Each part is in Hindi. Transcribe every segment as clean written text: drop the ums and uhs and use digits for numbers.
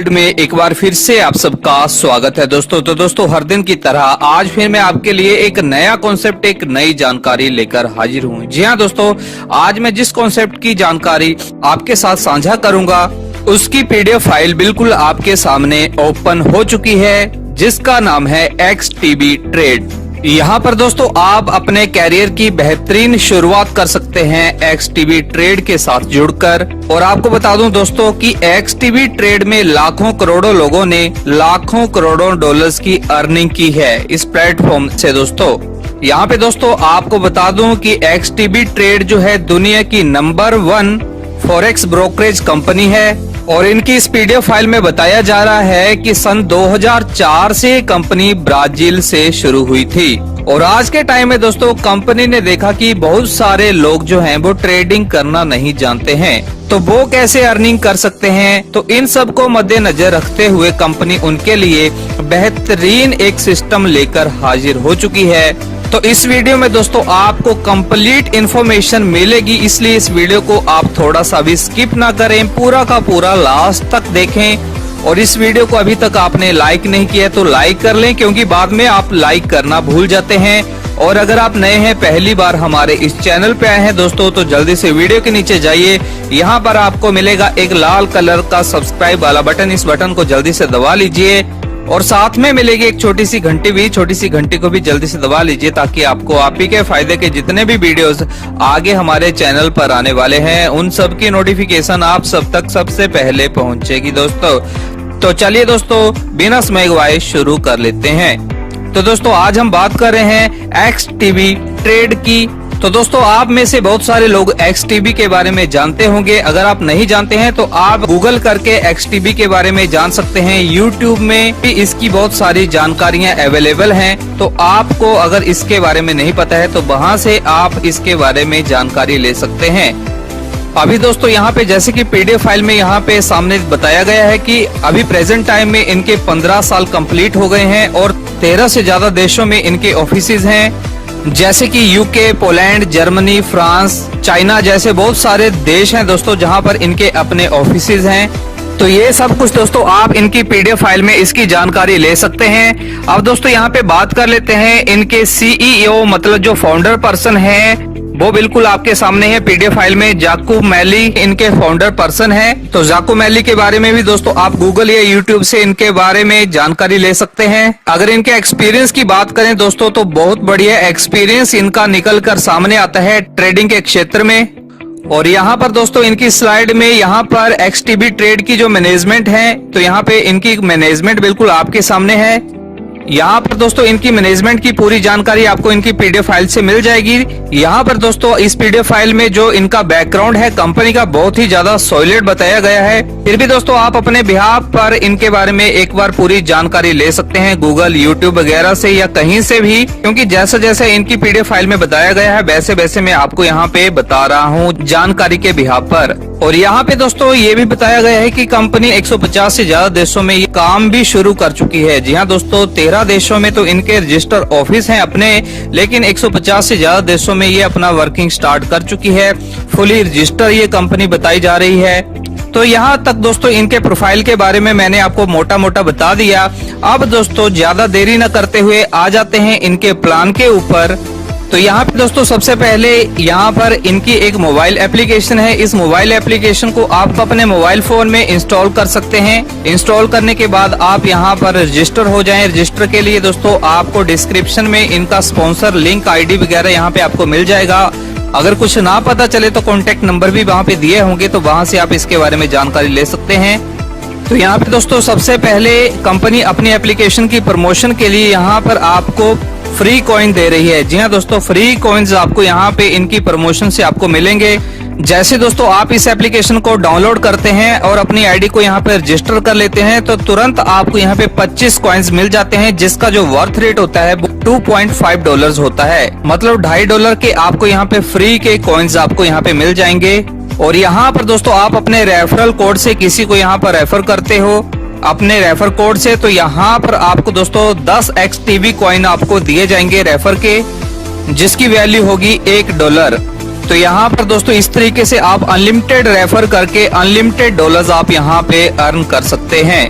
वर्ल्ड में एक बार फिर से आप सबका स्वागत है दोस्तों। तो दोस्तों हर दिन की तरह आज फिर मैं आपके लिए एक नया कॉन्सेप्ट, एक नई जानकारी लेकर हाजिर हूँ। जी हाँ दोस्तों, आज मैं जिस कॉन्सेप्ट की जानकारी आपके साथ साझा करूंगा उसकी पीडीएफ फाइल बिल्कुल आपके सामने ओपन हो चुकी है, जिसका नाम है XTB ट्रेड। यहाँ पर दोस्तों आप अपने कैरियर की बेहतरीन शुरुआत कर सकते हैं XTB ट्रेड के साथ जुड़कर। और आपको बता दूं दोस्तों कि XTB ट्रेड में लाखों करोड़ों लोगों ने लाखों करोड़ों डॉलर्स की अर्निंग की है इस प्लेटफॉर्म से दोस्तों। यहाँ पे दोस्तों आपको बता दूं कि XTB ट्रेड जो है दुनिया की नंबर 1 फॉरेक्स ब्रोकरेज कंपनी है और इनकी इस पीडीएफ फाइल में बताया जा रहा है कि सन 2004 से कंपनी ब्राजील से शुरू हुई थी। और आज के टाइम में दोस्तों कंपनी ने देखा कि बहुत सारे लोग जो हैं वो ट्रेडिंग करना नहीं जानते हैं, तो वो कैसे अर्निंग कर सकते हैं। तो इन सब को मद्देनजर रखते हुए कंपनी उनके लिए बेहतरीन एक सिस्टम लेकर हाजिर हो चुकी है। तो इस वीडियो में दोस्तों आपको कंप्लीट इन्फॉर्मेशन मिलेगी, इसलिए इस वीडियो को आप थोड़ा सा भी स्किप ना करें, पूरा का पूरा लास्ट तक देखें। और इस वीडियो को अभी तक आपने लाइक नहीं किया तो लाइक कर लें, क्योंकि बाद में आप लाइक करना भूल जाते हैं। और अगर आप नए हैं, पहली बार हमारे इस चैनल पे आए हैं दोस्तों, तो जल्दी से वीडियो के नीचे जाइए। यहाँ पर आपको मिलेगा एक लाल कलर का सब्सक्राइब वाला बटन, इस बटन को जल्दी से दबा लीजिए और साथ में मिलेगी एक छोटी सी घंटी भी, छोटी सी घंटी को भी जल्दी से दबा लीजिए, ताकि आपको आप ही के फायदे के जितने भी वीडियोस आगे हमारे चैनल पर आने वाले हैं उन सब की नोटिफिकेशन आप सब तक सबसे पहले पहुंचेगी दोस्तों। तो चलिए दोस्तों बिना समय गवाए शुरू कर लेते हैं। तो दोस्तों आज हम बात कर रहे हैं XTB ट्रेड की। तो दोस्तों आप में से बहुत सारे लोग XTB के बारे में जानते होंगे। अगर आप नहीं जानते हैं तो आप गूगल करके XTB के बारे में जान सकते हैं। YouTube में भी इसकी बहुत सारी जानकारियां अवेलेबल हैं, तो आपको अगर इसके बारे में नहीं पता है तो वहां से आप इसके बारे में जानकारी ले सकते हैं। अभी दोस्तों यहाँ पे जैसे कि पीडीएफ फाइल में यहाँ पे सामने बताया गया है कि अभी प्रेजेंट टाइम में इनके 15 साल कंप्लीट हो गए हैं और 13 से ज्यादा देशों में इनके ऑफिसेज हैं, जैसे कि UK, Poland, Germany, France, China जैसे बहुत सारे देश हैं दोस्तों जहां पर इनके अपने ऑफिसेज हैं। तो ये सब कुछ दोस्तों आप इनकी पीडीएफ फाइल में इसकी जानकारी ले सकते हैं। अब दोस्तों यहाँ पे बात कर लेते हैं इनके CEO, मतलब जो फाउंडर पर्सन है वो बिल्कुल आपके सामने है पीडीएफ फाइल में। जाकूब मैली इनके फाउंडर पर्सन है। तो जाकूब मैली के बारे में भी दोस्तों आप गूगल या यूट्यूब से इनके बारे में जानकारी ले सकते हैं। अगर इनके एक्सपीरियंस की बात करें दोस्तों तो बहुत बढ़िया एक्सपीरियंस इनका निकल कर सामने आता है ट्रेडिंग के क्षेत्र में। और यहाँ पर दोस्तों इनकी स्लाइड में यहाँ पर XTB ट्रेड की जो मैनेजमेंट है, तो यहाँ पे इनकी मैनेजमेंट बिल्कुल आपके सामने है। यहाँ पर दोस्तों इनकी मैनेजमेंट की पूरी जानकारी आपको इनकी पीडीएफ फाइल से मिल जाएगी। यहाँ पर दोस्तों इस पीडीएफ फाइल में जो इनका बैकग्राउंड है कंपनी का बहुत ही ज्यादा सॉलिड बताया गया है। फिर भी दोस्तों आप अपने बिहाफ पर इनके बारे में एक बार पूरी जानकारी ले सकते हैं गूगल, यूट्यूब वगैरह से या कहीं से भी, क्योंकि जैसे जैसे इनकी पीडीएफ फाइल में बताया गया है वैसे वैसे मैं आपको यहाँ पे बता रहा हूँ जानकारी के बिहाफ पर। और यहाँ पे दोस्तों ये भी बताया गया है कि कंपनी 150 से ज्यादा देशों में ये काम भी शुरू कर चुकी है। जी हाँ दोस्तों, 13 देशों में तो इनके रजिस्टर ऑफिस हैं अपने, लेकिन 150 से ज्यादा देशों में ये अपना वर्किंग स्टार्ट कर चुकी है। फुली रजिस्टर ये कंपनी बताई जा रही है। तो यहाँ तक दोस्तों इनके प्रोफाइल के बारे में मैंने आपको मोटा मोटा बता दिया। अब दोस्तों ज्यादा देरी न करते हुए आ जाते हैं इनके प्लान के ऊपर। तो यहाँ पे दोस्तों सबसे पहले यहाँ पर इनकी एक मोबाइल एप्लीकेशन है। इस मोबाइल एप्लीकेशन को आप अपने मोबाइल फोन में इंस्टॉल कर सकते हैं। इंस्टॉल करने के बाद आप यहाँ पर रजिस्टर हो जाएं। रजिस्टर के लिए दोस्तों आपको डिस्क्रिप्शन में इनका स्पॉन्सर लिंक, ID वगैरह यहाँ पे आपको मिल जाएगा। अगर कुछ ना पता चले तो कॉन्टेक्ट नंबर भी वहाँ पे दिए होंगे, तो वहाँ से आप इसके बारे में जानकारी ले सकते हैं। तो यहाँ पे दोस्तों सबसे पहले कंपनी अपनी एप्लीकेशन की प्रमोशन के लिए यहाँ पर आपको फ्री कॉइन दे रही है। जी हाँ दोस्तों, फ्री कॉइन्स आपको यहाँ पे इनकी प्रमोशन से आपको मिलेंगे। जैसे दोस्तों आप इस एप्लीकेशन को डाउनलोड करते हैं और अपनी ID को यहाँ पे रजिस्टर कर लेते हैं तो तुरंत आपको यहाँ पे 25 कॉइन्स मिल जाते हैं, जिसका जो वर्थ रेट होता है वो $2.5 होता है। मतलब $2.5 के आपको यहाँ पे फ्री के कॉइन्स आपको यहाँ पे मिल जाएंगे। और यहाँ पर दोस्तों आप अपने रेफरल कोड से किसी को यहाँ पर रेफर करते हो अपने रेफर कोड से, तो यहाँ पर आपको दोस्तों 10 XTB कॉइन आपको दिए जाएंगे रेफर के, जिसकी वैल्यू होगी $1। तो यहाँ पर दोस्तों इस तरीके से आप अनलिमिटेड रेफर करके अनलिमिटेड डॉलर्स आप यहाँ पे अर्न कर सकते हैं,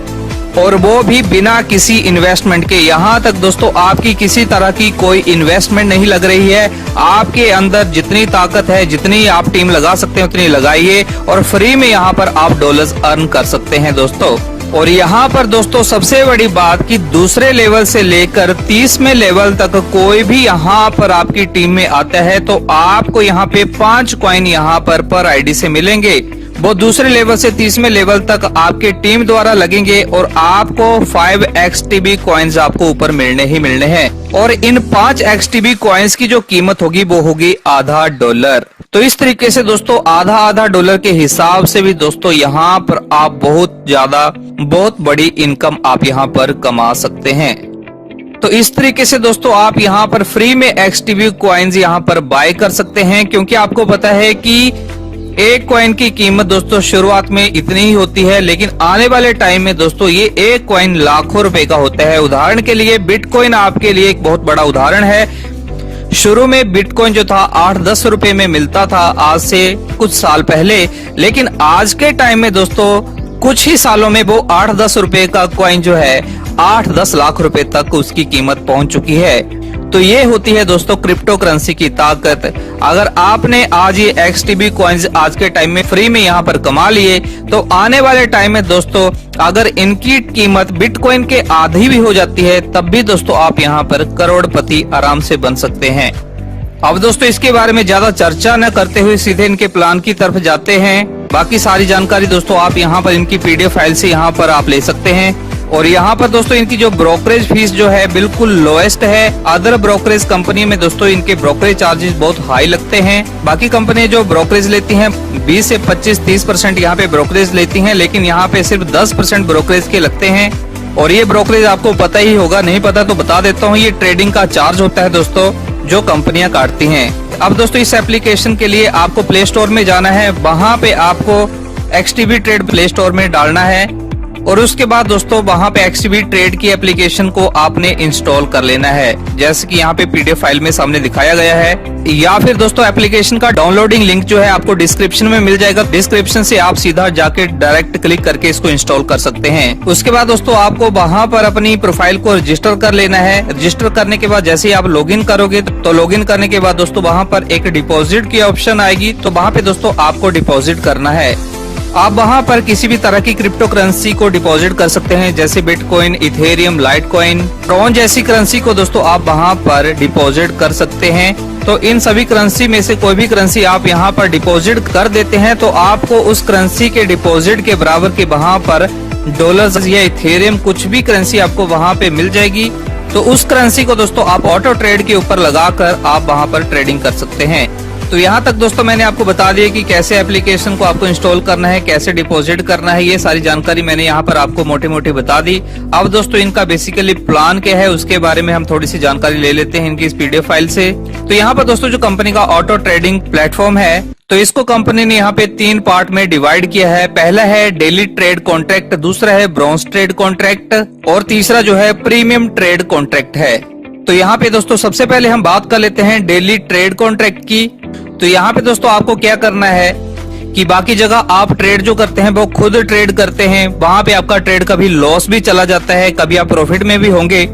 और वो भी बिना किसी इन्वेस्टमेंट के। यहाँ तक दोस्तों आपकी किसी तरह की कोई इन्वेस्टमेंट नहीं लग रही है। आपके अंदर जितनी ताकत है, जितनी आप टीम लगा सकते हैं उतनी लगाइए, और फ्री में यहाँ पर आप डॉलर्स अर्न कर सकते हैं दोस्तों। और यहाँ पर दोस्तों सबसे बड़ी बात कि दूसरे लेवल से लेकर 30वें लेवल तक कोई भी यहाँ पर आपकी टीम में आता है तो आपको यहाँ पे 5 कॉइन यहाँ पर आईडी से मिलेंगे। वो दूसरे लेवल से 30वें लेवल तक आपके टीम द्वारा लगेंगे और आपको 5 XTB कॉइन्स आपको ऊपर मिलने ही मिलने हैं। और इन 5 XTB कॉइन्स की जो कीमत होगी वो होगी आधा डॉलर। तो इस तरीके से दोस्तों आधा डॉलर के हिसाब से भी दोस्तों यहाँ पर आप बहुत बड़ी इनकम आप यहाँ पर कमा सकते हैं। तो इस तरीके से दोस्तों आप यहाँ पर फ्री में XTB कॉइन्स यहाँ पर बाय कर सकते हैं, क्योंकि आपको पता है कि एक कॉइन की कीमत दोस्तों शुरुआत में इतनी ही होती है, लेकिन आने वाले टाइम में दोस्तों ये एक कॉइन लाखों रुपए का होता है। उदाहरण के लिए बिटकॉइन आपके लिए एक बहुत बड़ा उदाहरण है। शुरू में बिटकॉइन जो था 8-10 रुपए में मिलता था आज से कुछ साल पहले, लेकिन आज के टाइम में दोस्तों कुछ ही सालों में वो 8-10 रुपए का कॉइन जो है 8-10 लाख रुपए तक उसकी कीमत पहुंच चुकी है। तो ये होती है दोस्तों क्रिप्टो करेंसी की ताकत। अगर आपने आज ये XTB कॉइन्स आज के टाइम में फ्री में यहाँ पर कमा लिए तो आने वाले टाइम में दोस्तों अगर इनकी कीमत बिटकॉइन के आधी भी हो जाती है तब भी दोस्तों आप यहाँ पर करोड़पति आराम से बन सकते हैं। अब दोस्तों इसके बारे में ज्यादा चर्चा न करते हुए सीधे इनके प्लान की तरफ जाते हैं। बाकी सारी जानकारी दोस्तों आप यहाँ पर इनकी PDF फाइल से यहाँ पर आप ले सकते हैं। और यहाँ पर दोस्तों इनकी जो ब्रोकरेज फीस जो है बिल्कुल लोएस्ट है। अदर ब्रोकरेज कंपनी में दोस्तों इनके ब्रोकरेज चार्जेस बहुत हाई लगते हैं। बाकी कंपनी जो ब्रोकरेज लेती हैं 20 से 25-30% यहाँ पे ब्रोकरेज लेती हैं, लेकिन यहाँ पे सिर्फ 10% ब्रोकरेज के लगते हैं। और ये ब्रोकरेज आपको पता ही होगा, नहीं पता तो बता देता हूँ, ये ट्रेडिंग का चार्ज होता है दोस्तों जो कंपनियां काटती हैं। अब दोस्तों इस एप्लीकेशन के लिए आपको प्ले स्टोर में जाना है, वहां पे आपको XTB ट्रेड प्ले स्टोर में डालना है और उसके बाद दोस्तों वहां पे XTB ट्रेड की एप्लीकेशन को आपने इंस्टॉल कर लेना है, जैसे कि यहाँ पे PDF फाइल में सामने दिखाया गया है। या फिर दोस्तों एप्लीकेशन का डाउनलोडिंग लिंक जो है आपको डिस्क्रिप्शन में मिल जाएगा। डिस्क्रिप्शन से आप सीधा जाके डायरेक्ट क्लिक करके इसको इंस्टॉल कर सकते हैं। उसके बाद दोस्तों आपको वहां पर अपनी प्रोफाइल को रजिस्टर कर लेना है। रजिस्टर करने के बाद जैसे ही आप लॉगिन करोगे तो लॉगिन करने के बाद दोस्तों वहां पर एक डिपॉजिट की ऑप्शन आएगी, तो वहां पे दोस्तों आपको डिपॉजिट करना है। आप वहां पर किसी भी तरह की क्रिप्टो करेंसी को डिपॉजिट कर सकते हैं, जैसे बिटकॉइन, इथेरियम, लाइटकॉइन, ट्रॉन जैसी करेंसी को दोस्तों आप वहां पर डिपॉजिट कर सकते हैं। तो इन सभी करेंसी में से कोई भी करेंसी आप यहां पर डिपॉजिट कर देते हैं तो आपको उस करेंसी के डिपॉजिट के बराबर के वहां पर डॉलर्स या इथेरियम कुछ भी करेंसी आपको वहां पे मिल जाएगी। तो उस करेंसी को दोस्तों आप ऑटो ट्रेड के ऊपर लगाकर आप वहां पर ट्रेडिंग कर सकते हैं। तो यहाँ तक दोस्तों मैंने आपको बता दिया कि कैसे एप्लीकेशन को आपको इंस्टॉल करना है, कैसे डिपॉजिट करना है, ये सारी जानकारी मैंने यहाँ पर आपको मोटी मोटी बता दी। अब दोस्तों इनका बेसिकली प्लान क्या है उसके बारे में हम थोड़ी सी जानकारी ले लेते हैं इनकी इस PDF फाइल से। तो यहाँ पर दोस्तों जो कंपनी का ऑटो ट्रेडिंग प्लेटफॉर्म है तो इसको कंपनी ने यहाँ पे 3 पार्ट में डिवाइड किया है। पहला है डेली ट्रेड कॉन्ट्रैक्ट, दूसरा है ब्रॉन्ज ट्रेड कॉन्ट्रैक्ट और तीसरा जो है प्रीमियम ट्रेड कॉन्ट्रैक्ट है। तो यहाँ पे दोस्तों सबसे पहले हम बात कर लेते हैं डेली ट्रेड कॉन्ट्रैक्ट की। तो यहाँ पे दोस्तों आपको क्या करना है कि बाकी जगह आप ट्रेड जो करते हैं वो खुद ट्रेड करते हैं, वहां पे आपका ट्रेड कभी लॉस भी चला जाता है, कभी आप प्रॉफिट में भी होंगे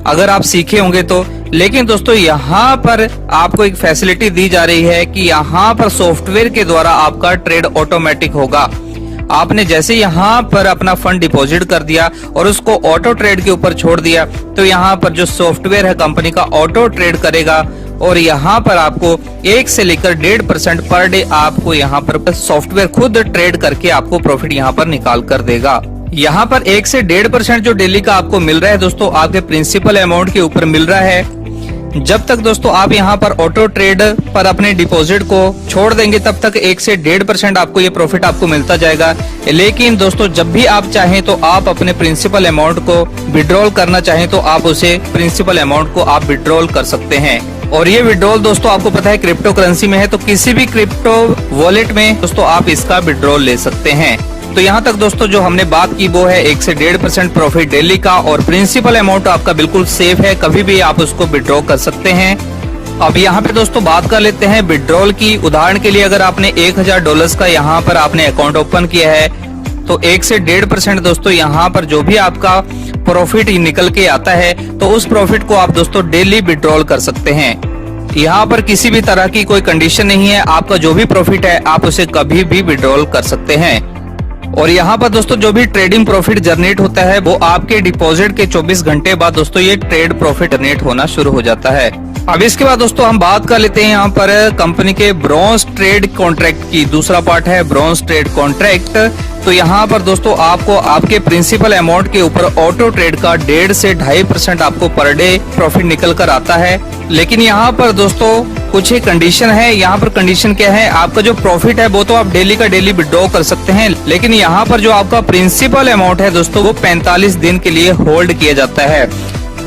अगर आप सीखे होंगे तो। लेकिन दोस्तों यहाँ पर आपको एक फैसिलिटी दी जा रही है कि यहाँ पर सॉफ्टवेयर के द्वारा आपका ट्रेड ऑटोमेटिक होगा। आपने जैसे यहाँ पर अपना फंड डिपॉजिट कर दिया और उसको ऑटो ट्रेड के ऊपर छोड़ दिया तो यहाँ पर जो सॉफ्टवेयर है कंपनी का ऑटो ट्रेड करेगा और यहाँ पर आपको 1 से लेकर 1.5% पर डे आपको यहाँ पर सॉफ्टवेयर खुद ट्रेड करके आपको प्रॉफिट यहाँ पर निकाल कर देगा। यहाँ पर 1 से 1.5% जो डेली का आपको मिल रहा है दोस्तों आपके प्रिंसिपल अमाउंट के ऊपर मिल रहा है। जब तक दोस्तों आप यहाँ पर ऑटो ट्रेड पर अपने डिपॉजिट को छोड़ देंगे तब तक 1 से 1.5% आपको ये प्रॉफिट आपको मिलता जाएगा। लेकिन दोस्तों जब भी आप चाहें तो आप अपने प्रिंसिपल अमाउंट को विड्रॉल करना चाहें तो आप उसे प्रिंसिपल अमाउंट को आप विड्रॉल कर सकते हैं। और ये विड्रॉल दोस्तों आपको पता है क्रिप्टो करेंसी में है, तो किसी भी क्रिप्टो वॉलेट में दोस्तों आप इसका विड्रॉल ले सकते हैं। तो यहाँ तक दोस्तों जो हमने बात की वो है 1 से 1.5% प्रॉफिट डेली का और प्रिंसिपल अमाउंट आपका बिल्कुल सेफ है, कभी भी आप उसको विड्रॉ कर सकते हैं। अब यहाँ पे दोस्तों बात कर लेते हैं विड्रॉल की। उदाहरण के लिए अगर आपने $1000 का यहाँ पर आपने अकाउंट ओपन किया है तो 1 से 1.5% दोस्तों यहाँ पर जो भी आपका प्रॉफिट निकल के आता है तो उस प्रॉफिट को आप दोस्तों डेली विड्रॉल कर सकते हैं। यहाँ पर किसी भी तरह की कोई कंडीशन नहीं है, आपका जो भी प्रॉफिट है आप उसे कभी भी विड्रॉल कर सकते हैं। और यहाँ पर दोस्तों जो भी ट्रेडिंग प्रॉफिट जनरेट होता है वो आपके डिपॉजिट के 24 घंटे बाद दोस्तों ये ट्रेड प्रॉफिट जनरेट होना शुरू हो जाता है। अब इसके बाद दोस्तों हम बात कर लेते हैं यहाँ पर कंपनी के ब्रॉन्ज ट्रेड कॉन्ट्रैक्ट की। दूसरा पार्ट है ब्रॉन्ज ट्रेड कॉन्ट्रैक्ट। तो यहाँ पर दोस्तों आपको आपके प्रिंसिपल अमाउंट के ऊपर ऑटो ट्रेड का 1.5 से 2.5% आपको पर डे प्रॉफिट निकल कर आता है। लेकिन यहाँ पर दोस्तों कुछ ही कंडीशन है। यहाँ पर कंडीशन क्या है, आपका जो प्रॉफिट है वो तो आप डेली का डेली विड्रॉ कर सकते हैं, लेकिन यहाँ पर जो आपका प्रिंसिपल अमाउंट है दोस्तों वो 45 दिन के लिए होल्ड किया जाता है।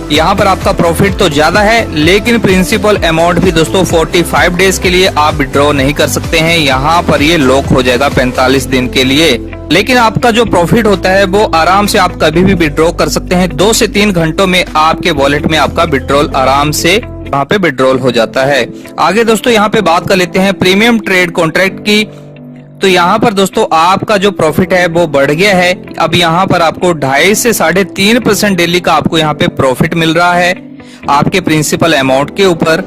यहाँ पर आपका प्रॉफिट तो ज्यादा है लेकिन प्रिंसिपल अमाउंट भी दोस्तों 45 डेज के लिए आप विड्रॉ नहीं कर सकते हैं। यहाँ पर ये लॉक हो जाएगा 45 दिन के लिए। लेकिन आपका जो प्रॉफिट होता है वो आराम से आप कभी भी विड्रॉ कर सकते हैं। 2 से 3 घंटों में आपके वॉलेट में आपका विड्रॉल आराम से यहाँ पे विड्रॉल हो जाता है। आगे दोस्तों यहाँ पे बात कर लेते हैं प्रीमियम ट्रेड कॉन्ट्रैक्ट की। तो यहाँ पर दोस्तों आपका जो प्रॉफिट है वो बढ़ गया है। अब यहाँ पर आपको 2.5 से 3.5% डेली का आपको यहाँ पे प्रॉफिट मिल रहा है आपके प्रिंसिपल अमाउंट के ऊपर।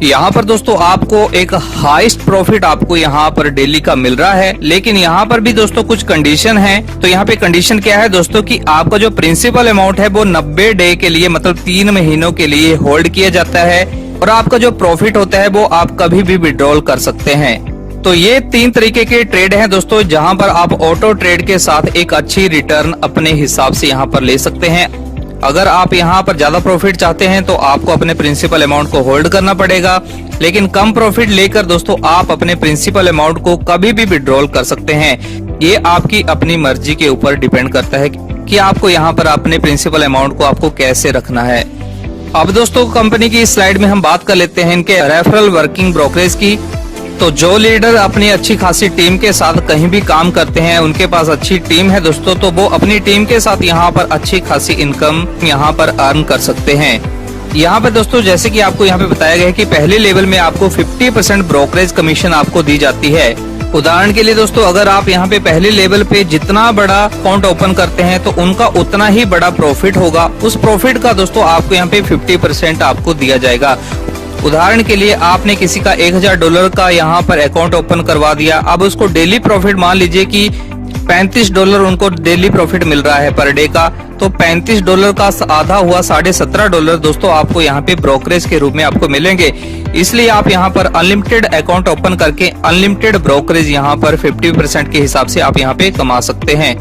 यहाँ पर दोस्तों आपको एक हाईएस्ट प्रॉफिट आपको यहाँ पर डेली का मिल रहा है, लेकिन यहाँ पर भी दोस्तों कुछ कंडीशन है। तो यहाँ पे कंडीशन क्या है दोस्तों कि आपका जो प्रिंसिपल अमाउंट है वो 90 डे के लिए मतलब 3 महीनों के लिए होल्ड किया जाता है और आपका जो प्रॉफिट होता है वो आप कभी भी विड्रॉल कर सकते हैं। तो ये 3 तरीके के ट्रेड हैं दोस्तों जहां पर आप ऑटो ट्रेड के साथ एक अच्छी रिटर्न अपने हिसाब से यहां पर ले सकते हैं। अगर आप यहां पर ज्यादा प्रॉफिट चाहते हैं तो आपको अपने प्रिंसिपल अमाउंट को होल्ड करना पड़ेगा, लेकिन कम प्रॉफिट लेकर दोस्तों आप अपने प्रिंसिपल अमाउंट को कभी भी विड्रॉल कर सकते हैं। ये आपकी अपनी मर्जी के ऊपर डिपेंड करता है कि आपको यहाँ पर अपने प्रिंसिपल अमाउंट को आपको कैसे रखना है। अब दोस्तों कंपनी की स्लाइड में हम बात कर लेते हैं इनके रेफरल वर्किंग ब्रोकरेज की। तो जो लीडर अपनी अच्छी खासी टीम के साथ कहीं भी काम करते हैं, उनके पास अच्छी टीम है दोस्तों, तो वो अपनी टीम के साथ यहाँ पर अच्छी खासी इनकम यहाँ पर अर्न कर सकते हैं। यहाँ पर दोस्तों जैसे कि आपको यहाँ पे बताया गया है कि पहले लेवल में आपको 50% ब्रोकरेज कमीशन आपको दी जाती है। उदाहरण के लिए दोस्तों अगर आप यहाँ पे पहले लेवल पे जितना बड़ा अकाउंट ओपन करते हैं तो उनका उतना ही बड़ा प्रॉफिट होगा। उस प्रॉफिट का दोस्तों आपको यहाँ पे 50% आपको दिया जाएगा। उदाहरण के लिए आपने किसी का $1000 का यहाँ पर अकाउंट ओपन करवा दिया, अब उसको डेली प्रॉफिट मान लीजिए कि $35 उनको डेली प्रॉफिट मिल रहा है पर डे का, तो $35 का आधा हुआ $17.5 दोस्तों आपको यहाँ पे ब्रोकरेज के रूप में आपको मिलेंगे। इसलिए आप यहाँ पर अनलिमिटेड अकाउंट ओपन करके अनलिमिटेड ब्रोकरेज यहाँ पर 50% के हिसाब से आप यहाँ पे कमा सकते हैं।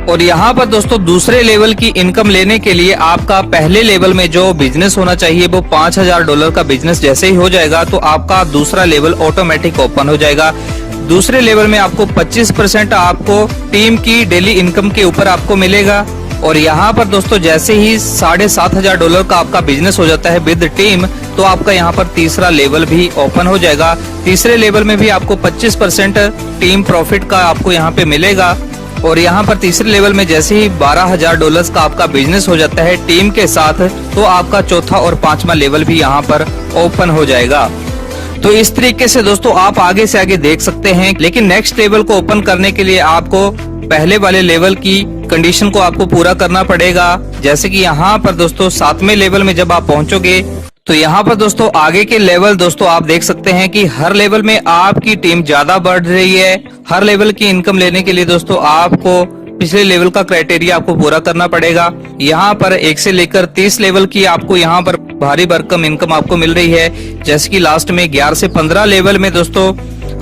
और यहाँ पर दोस्तों दूसरे लेवल की इनकम लेने के लिए आपका पहले लेवल में जो बिजनेस होना चाहिए वो $5000 का बिजनेस जैसे ही हो जाएगा तो आपका दूसरा लेवल ऑटोमेटिक ओपन हो जाएगा। दूसरे लेवल में आपको 25% आपको टीम की डेली इनकम के ऊपर आपको मिलेगा। और यहाँ पर दोस्तों जैसे ही $7500 का आपका बिजनेस हो जाता है विद टीम, तो आपका यहाँ पर तीसरा लेवल भी ओपन हो जाएगा। तीसरे लेवल में भी आपको 25% टीम प्रॉफिट का आपको यहाँ पे मिलेगा। और यहाँ पर तीसरे लेवल में जैसे ही $12000 का आपका बिजनेस हो जाता है टीम के साथ, तो आपका चौथा और पांचवा लेवल भी यहाँ पर ओपन हो जाएगा। तो इस तरीके से दोस्तों आप आगे से आगे देख सकते हैं, लेकिन नेक्स्ट लेवल को ओपन करने के लिए आपको पहले वाले लेवल की कंडीशन को आपको पूरा करना पड़ेगा। जैसे कि यहाँ पर दोस्तों 7वें लेवल में जब आप पहुंचोगे तो यहाँ पर दोस्तों आगे के लेवल दोस्तों आप देख सकते हैं कि हर लेवल में आपकी टीम ज्यादा बढ़ रही है। हर लेवल की इनकम लेने के लिए दोस्तों आपको पिछले लेवल का क्राइटेरिया आपको पूरा करना पड़ेगा। यहाँ पर 1 से लेकर 30 लेवल की आपको यहाँ पर भारी भरकम इनकम आपको मिल रही है। जैसे कि लास्ट में 11 से 15 लेवल में दोस्तों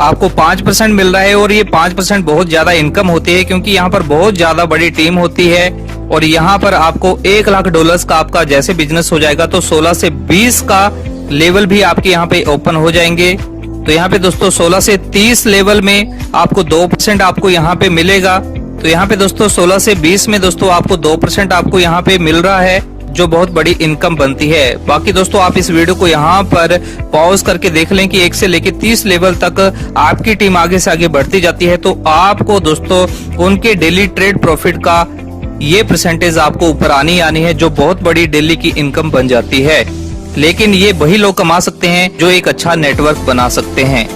आपको 5% मिल रहा है। और ये 5% बहुत ज्यादा इनकम होती है क्योंकि यहाँ पर बहुत ज्यादा बड़ी टीम होती है। और यहाँ पर आपको $1 लाख का आपका जैसे बिजनेस हो जाएगा तो 16 से 20 का लेवल भी आपके यहाँ पे ओपन हो जाएंगे। तो यहाँ पे दोस्तों 16 से 30 लेवल में आपको 2% आपको यहाँ पे मिलेगा। तो यहाँ पे दोस्तों 16 से 20 में दोस्तों आपको 2% आपको यहाँ पे मिल रहा है, जो बहुत बड़ी इनकम बनती है। बाकी दोस्तों आप इस वीडियो को यहाँ पर पॉज करके देख लें कि 1 से लेकर 30 लेवल तक आपकी टीम आगे से आगे बढ़ती जाती है, तो आपको दोस्तों उनके डेली ट्रेड प्रॉफिट का ये परसेंटेज आपको ऊपर आनी है, जो बहुत बड़ी डेली की इनकम बन जाती है। लेकिन ये वही लोग कमा सकते हैं जो एक अच्छा नेटवर्क बना सकते हैं।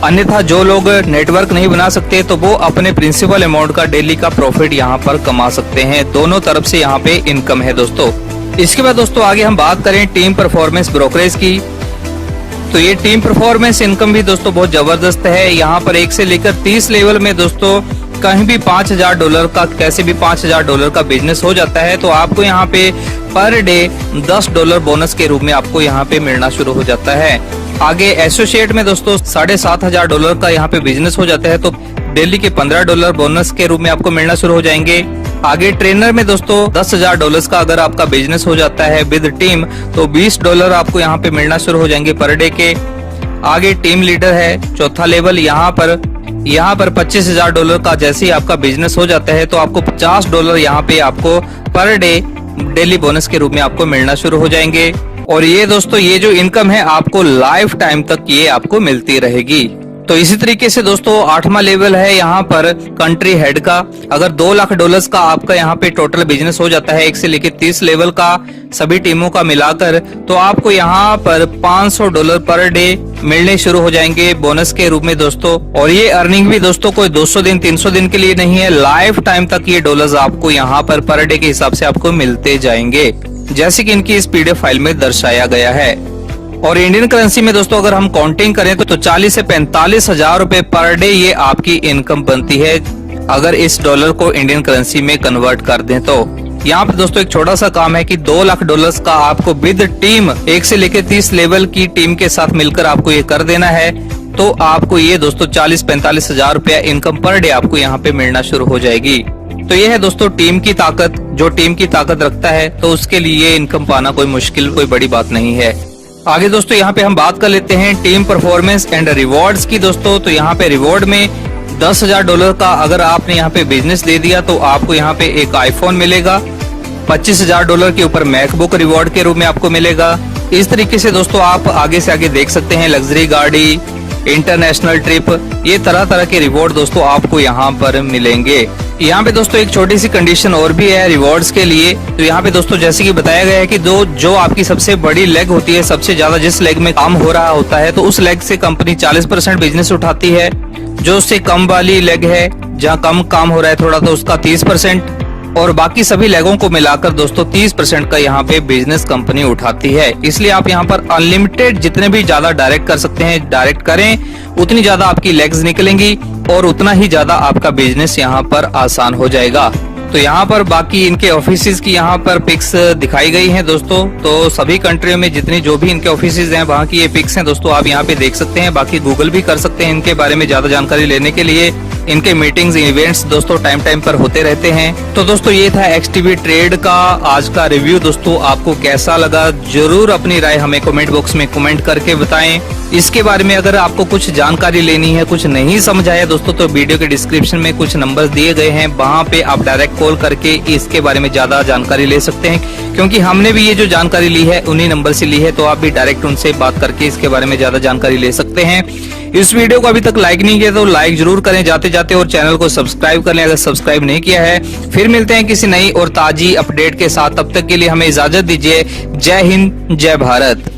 अन्यथा जो लोग नेटवर्क नहीं बना सकते तो वो अपने प्रिंसिपल अमाउंट का डेली का प्रॉफिट यहाँ पर कमा सकते हैं। दोनों तरफ से यहाँ पे इनकम है दोस्तों। इसके बाद दोस्तों आगे हम बात करें टीम परफॉर्मेंस ब्रोकरेज की, तो ये टीम परफॉर्मेंस इनकम भी दोस्तों बहुत जबरदस्त है। यहाँ पर 1 से लेकर 30 लेवल में दोस्तों कहीं भी $5000 का, कैसे भी $5000 का बिजनेस हो जाता है तो आपको यहाँ पे पर डे $10 बोनस के रूप में आपको यहाँ पे मिलना शुरू हो जाता है। आगे एसोसिएट में दोस्तों $7500 का यहाँ पे बिजनेस हो जाता है तो डेली के $15 बोनस के रूप में आपको मिलना शुरू हो जाएंगे। आगे ट्रेनर में दोस्तों $10,000 का अगर आपका बिजनेस हो जाता है विद टीम तो $20 आपको यहाँ पे मिलना शुरू हो जाएंगे पर डे के। आगे टीम लीडर है चौथा लेवल, यहाँ पर $25,000 का जैसे ही आपका बिजनेस हो जाता है तो आपको $50 यहाँ पे आपको पर डे डेली बोनस के रूप में आपको मिलना शुरू हो जाएंगे। और ये दोस्तों ये जो इनकम है आपको लाइफ टाइम तक ये आपको मिलती रहेगी। तो इसी तरीके से दोस्तों 8वां लेवल है यहाँ पर कंट्री हेड का। अगर $2 लाख का आपका यहाँ पे टोटल बिजनेस हो जाता है 1 से लेकर 30 लेवल का सभी टीमों का मिलाकर तो आपको यहाँ पर $500 पर डे मिलने शुरू हो जाएंगे बोनस के रूप में दोस्तों। और ये अर्निंग भी दोस्तों कोई 200 दिन 300 दिन के लिए नहीं है, लाइफ टाइम तक ये डॉलर्स आपको यहाँ पर डे के हिसाब से आपको मिलते जाएंगे जैसे कि इनकी इस पीडीएफ फाइल में दर्शाया गया है। और इंडियन करेंसी में दोस्तों अगर हम काउंटिंग करें तो 40 से 45 हजार रुपए पर डे ये आपकी इनकम बनती है अगर इस डॉलर को इंडियन करेंसी में कन्वर्ट कर दें तो। यहाँ पे दोस्तों एक छोटा सा काम है कि $2 लाख का आपको विद टीम 1 से लेकर 30 लेवल की टीम के साथ मिलकर आपको ये कर देना है तो आपको ये दोस्तों 40-45 हजार रुपया इनकम पर डे आपको यहाँ पे मिलना शुरू हो जाएगी। तो ये है दोस्तों टीम की ताकत, जो टीम की ताकत रखता है तो उसके लिए इनकम पाना कोई मुश्किल कोई बड़ी बात नहीं है। आगे दोस्तों यहाँ पे हम बात कर लेते हैं टीम परफॉर्मेंस एंड रिवॉर्ड्स की दोस्तों। तो यहाँ पे रिवॉर्ड में $10,000 का अगर आपने यहाँ पे बिजनेस दे दिया तो आपको यहाँ पे एक आईफोन मिलेगा। $25,000 के ऊपर मैकबुक रिवॉर्ड के रूप में आपको मिलेगा। इस तरीके से दोस्तों आप आगे से आगे देख सकते हैं लग्जरी गाड़ी, इंटरनेशनल ट्रिप, ये तरह तरह के रिवॉर्ड दोस्तों आपको यहाँ पर मिलेंगे। यहाँ पे दोस्तों एक छोटी सी कंडीशन और भी है रिवॉर्ड्स के लिए। तो यहाँ पे दोस्तों जैसे कि बताया गया है कि जो आपकी सबसे बड़ी लेग होती है, सबसे ज्यादा जिस लेग में काम हो रहा होता है तो उस लेग से कंपनी 40% बिजनेस उठाती है। जो उससे कम वाली लेग है जहाँ कम काम हो रहा है थोड़ा तो उसका 30% और बाकी सभी लेगों को मिलाकर दोस्तों 30% का यहाँ पे बिजनेस कंपनी उठाती है। इसलिए आप यहाँ पर अनलिमिटेड जितने भी ज्यादा डायरेक्ट कर सकते हैं डायरेक्ट करें, उतनी ज्यादा आपकी लेग्स निकलेंगी और उतना ही ज्यादा आपका बिजनेस यहाँ पर आसान हो जाएगा। तो यहाँ पर बाकी इनके ऑफिसेज की यहाँ पर पिक्स दिखाई गई हैं दोस्तों। तो सभी कंट्रियों में जितनी जो भी इनके ऑफिसेज हैं वहाँ की ये पिक्स हैं दोस्तों, आप यहाँ पे देख सकते हैं। बाकी गूगल भी कर सकते हैं इनके बारे में ज्यादा जानकारी लेने के लिए। इनके मीटिंग्स इवेंट्स दोस्तों टाइम पर होते रहते हैं। तो दोस्तों ये था XTB ट्रेड का आज का रिव्यू। दोस्तों आपको कैसा लगा जरूर अपनी राय हमें कमेंट बॉक्स में कमेंट करके बताएं। इसके बारे में अगर आपको कुछ जानकारी लेनी है, कुछ नहीं समझ आया दोस्तों तो वीडियो के डिस्क्रिप्शन में कुछ नंबर्स दिए गए हैं, वहाँ पे आप डायरेक्ट कॉल करके इसके बारे में ज्यादा जानकारी ले सकते हैं। क्योंकि हमने भी ये जो जानकारी ली है उन्हीं नंबर से ली है, तो आप भी डायरेक्ट उनसे बात करके इसके बारे में ज्यादा जानकारी ले सकते हैं। इस वीडियो को अभी तक लाइक नहीं किया तो लाइक जरूर करें जाते जाते, और चैनल को सब्सक्राइब कर लें अगर सब्सक्राइब नहीं किया है। फिर मिलते हैं किसी नई और ताजी अपडेट के साथ, तब तक के लिए हमें इजाजत दीजिए। जय हिंद, जय भारत।